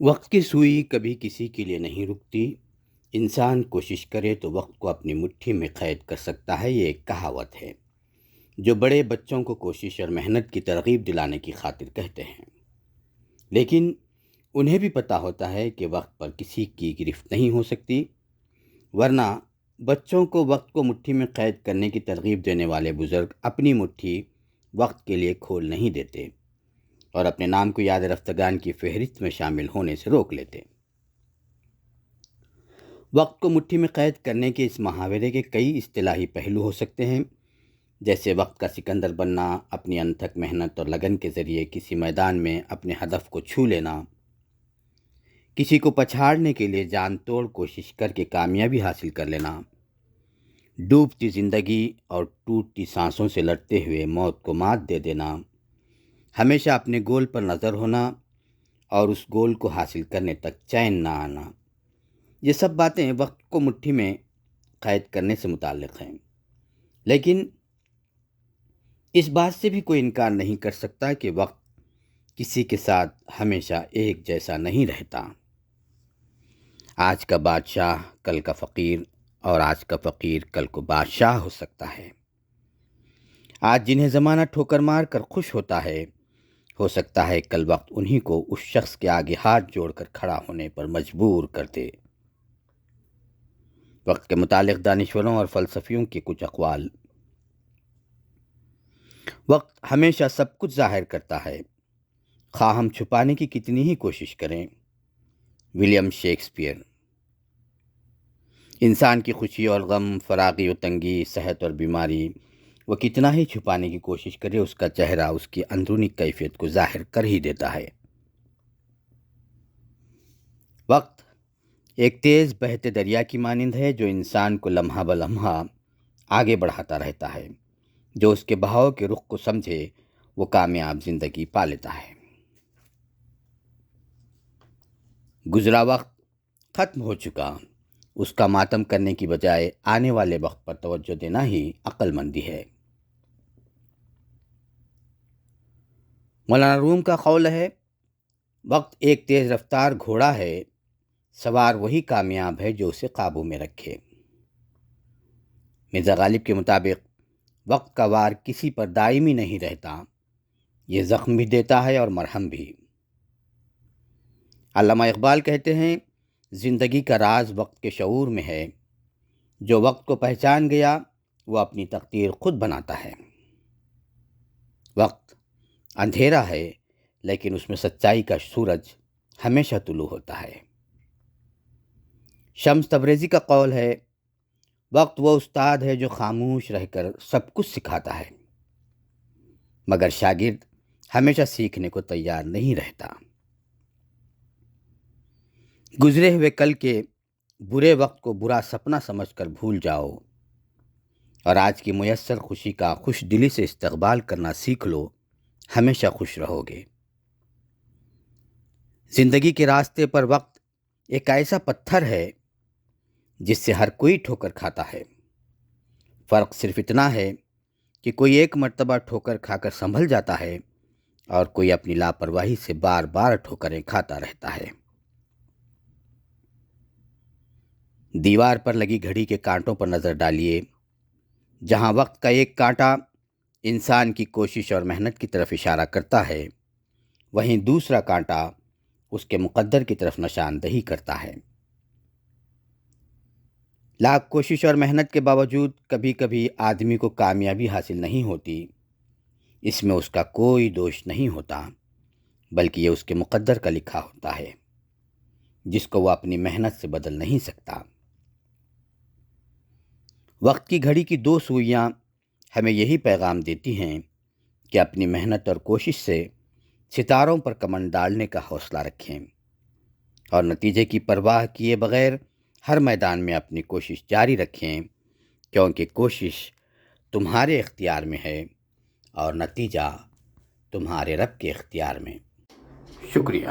وقت کی سوئی کبھی کسی کے لیے نہیں رکتی۔ انسان کوشش کرے تو وقت کو اپنی مٹھی میں قید کر سکتا ہے، یہ ایک کہاوت ہے جو بڑے بچوں کو کوشش اور محنت کی ترغیب دلانے کی خاطر کہتے ہیں، لیکن انہیں بھی پتہ ہوتا ہے کہ وقت پر کسی کی گرفت نہیں ہو سکتی، ورنہ بچوں کو وقت کو مٹھی میں قید کرنے کی ترغیب دینے والے بزرگ اپنی مٹھی وقت کے لیے کھول نہیں دیتے اور اپنے نام کو یاد رفتگان کی فہرست میں شامل ہونے سے روک لیتے۔ وقت کو مٹھی میں قید کرنے کے اس محاورے کے کئی اصطلاحی پہلو ہو سکتے ہیں، جیسے وقت کا سکندر بننا، اپنی انتھک محنت اور لگن کے ذریعے کسی میدان میں اپنے ہدف کو چھو لینا، کسی کو پچھاڑنے کے لیے جان توڑ کوشش کر کے کامیابی حاصل کر لینا، ڈوبتی زندگی اور ٹوٹتی سانسوں سے لڑتے ہوئے موت کو مات دے دینا، ہمیشہ اپنے گول پر نظر ہونا اور اس گول کو حاصل کرنے تک چین نہ آنا۔ یہ سب باتیں وقت کو مٹھی میں قید کرنے سے متعلق ہیں، لیکن اس بات سے بھی کوئی انکار نہیں کر سکتا کہ وقت کسی کے ساتھ ہمیشہ ایک جیسا نہیں رہتا۔ آج کا بادشاہ کل کا فقیر اور آج کا فقیر کل کو بادشاہ ہو سکتا ہے۔ آج جنہیں زمانہ ٹھوکر مار کر خوش ہوتا ہے، ہو سکتا ہے کل وقت انہی کو اس شخص کے آگے ہاتھ جوڑ کر کھڑا ہونے پر مجبور کر دے۔ وقت کے متعلق دانشوروں اور فلسفیوں کے کچھ اقوال۔ وقت ہمیشہ سب کچھ ظاہر کرتا ہے، خواہ ہم چھپانے کی کتنی ہی کوشش کریں۔ William Shakespeare. انسان کی خوشی اور غم، فراغی و تنگی، صحت اور بیماری، وہ کتنا ہی چھپانے کی کوشش کرے، اس کا چہرہ اس کی اندرونی کیفیت کو ظاہر کر ہی دیتا ہے۔ وقت ایک تیز بہتے دریا کی مانند ہے جو انسان کو لمحہ بلمحہ آگے بڑھاتا رہتا ہے۔ جو اس کے بہاؤ کے رخ کو سمجھے وہ کامیاب زندگی پا لیتا ہے۔ گزرا وقت ختم ہو چکا، اس کا ماتم کرنے کی بجائے آنے والے وقت پر توجہ دینا ہی عقل مندی ہے۔ مولانا روم کا قول ہے، وقت ایک تیز رفتار گھوڑا ہے، سوار وہی کامیاب ہے جو اسے قابو میں رکھے۔ مرزا غالب کے مطابق وقت کا وار کسی پر دائمی نہیں رہتا، یہ زخم بھی دیتا ہے اور مرہم بھی۔ علامہ اقبال کہتے ہیں، زندگی کا راز وقت کے شعور میں ہے، جو وقت کو پہچان گیا وہ اپنی تقدیر خود بناتا ہے۔ وقت اندھیرا ہے لیکن اس میں سچائی کا سورج ہمیشہ طلوع ہوتا ہے۔ شمس تبریزی کا قول ہے، وقت وہ استاد ہے جو خاموش رہ کر سب کچھ سکھاتا ہے، مگر شاگرد ہمیشہ سیکھنے کو تیار نہیں رہتا۔ گزرے ہوئے کل کے برے وقت کو برا سپنا سمجھ کر بھول جاؤ اور آج کی میسر خوشی کا خوش دلی سے استقبال کرنا سیکھ لو، ہمیشہ خوش رہو گے۔ زندگی کے راستے پر وقت ایک ایسا پتھر ہے جس سے ہر کوئی ٹھوکر کھاتا ہے، فرق صرف اتنا ہے کہ کوئی ایک مرتبہ ٹھوکر کھا کر سنبھل جاتا ہے اور کوئی اپنی لاپرواہی سے بار بار ٹھوکریں کھاتا رہتا ہے۔ دیوار پر لگی گھڑی کے کانٹوں پر نظر ڈالیے، جہاں وقت کا ایک کانٹا انسان کی کوشش اور محنت کی طرف اشارہ کرتا ہے، وہیں دوسرا کانٹا اس کے مقدر کی طرف نشاندہی کرتا ہے۔ لاکھ کوشش اور محنت کے باوجود کبھی کبھی آدمی کو کامیابی حاصل نہیں ہوتی، اس میں اس کا کوئی دوش نہیں ہوتا، بلکہ یہ اس کے مقدر کا لکھا ہوتا ہے، جس کو وہ اپنی محنت سے بدل نہیں سکتا۔ وقت کی گھڑی کی دو سوئیاں ہمیں یہی پیغام دیتی ہیں کہ اپنی محنت اور کوشش سے ستاروں پر کمند ڈالنے کا حوصلہ رکھیں اور نتیجے کی پرواہ کیے بغیر ہر میدان میں اپنی کوشش جاری رکھیں، کیونکہ کوشش تمہارے اختیار میں ہے اور نتیجہ تمہارے رب کے اختیار میں۔ شکریہ۔